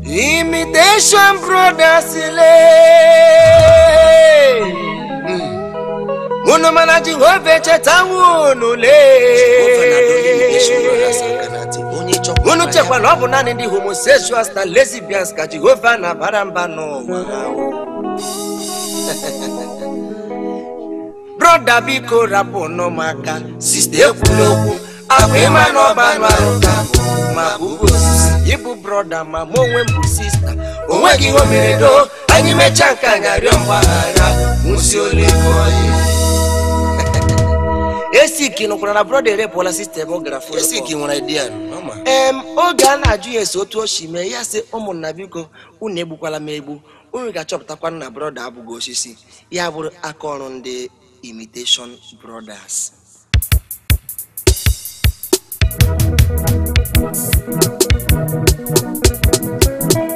Imitation brothers Uno manaji hove chetawunu le Uno chekwa lovu nani ndi homosexuals na lesbians ka Jehovah na baramba no Brother biko rapo no maka sister kuloku Akwema no banwaruka Mabubu Ibu brother ma mwenwe mbu sister Onwegi homeredo Anyi mechanka ngari mbara Musi olikoye Esiki no kuna na brother repo la sister mografu Esiki mwana idea mama Oga na aju yesu otu oshime Ya se omu nabiko Unebu kwa la mebu Unwiga chopta kwa na brother abugo osisi Ya buru akono nde Imitation brothers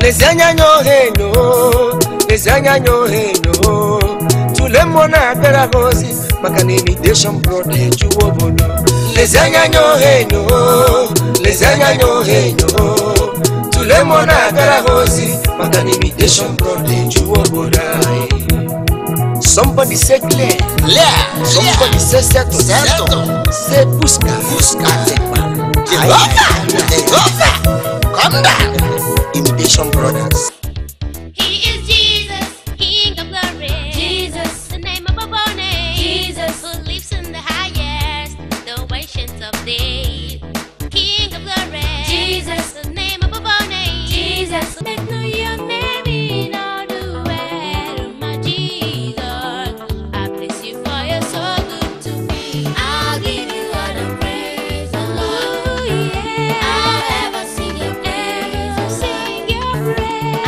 Les anyanyo heno Tulemona gara hosi Makani imitation brother juwo bono Les anyanyo heno Tulemona gara hosi Makani imitation brother juwo bono Somebody say clear. Somebody say settle. Say buska. Jehovah. Come down. Imitation brothers. He is Jesus, King of glory. Jesus, the name above all names. Jesus, who lives in the highest, the ancients of days. King of glory. Jesus, the name above all names. Jesus, there's no your name in all the world, my Jesus. I bless you for you're so good to me. I'll give you all the praise, the Lord. I'll ever sing your praise. I'll sing your praise.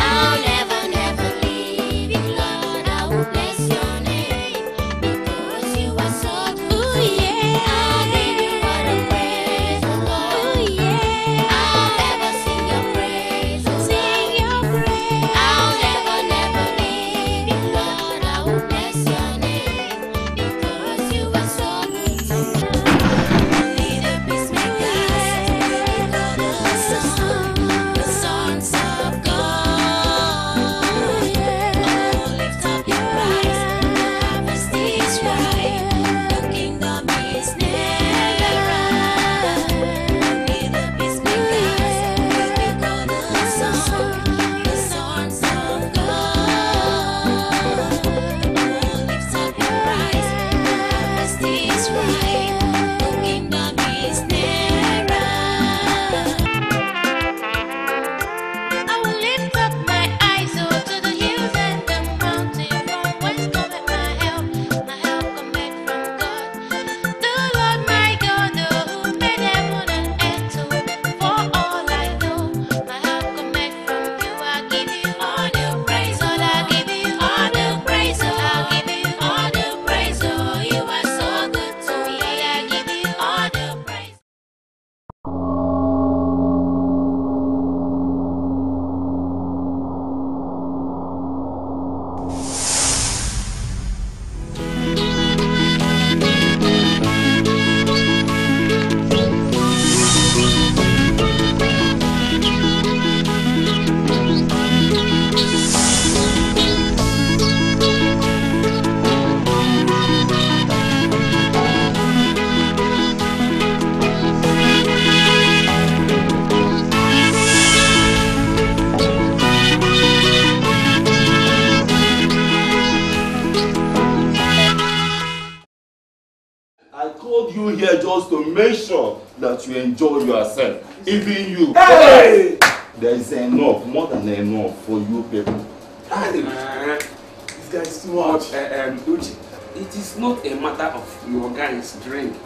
here just to make sure that you enjoy yourself. Even you. Hey! There is enough, more than enough for you people. This guy is too much. Uche, it is not a matter of your guys drink.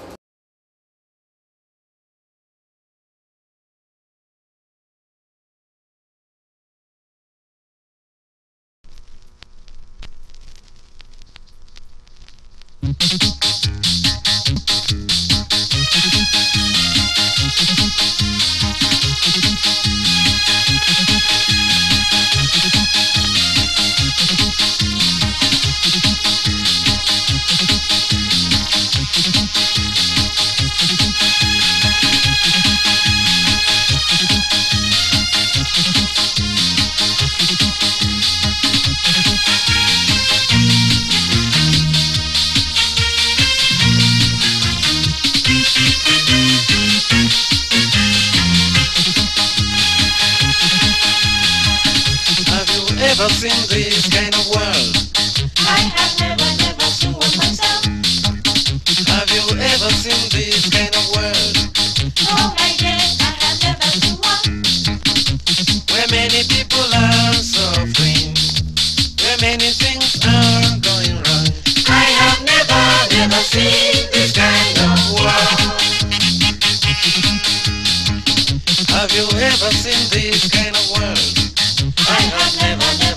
Ever seen this kind of world? I have never seen one myself. Have you ever seen this kind of world? No, I guess I have never seen one. Where many people are suffering, where many things are going wrong. I have never seen this kind of world. Have you ever seen this kind of world? I have never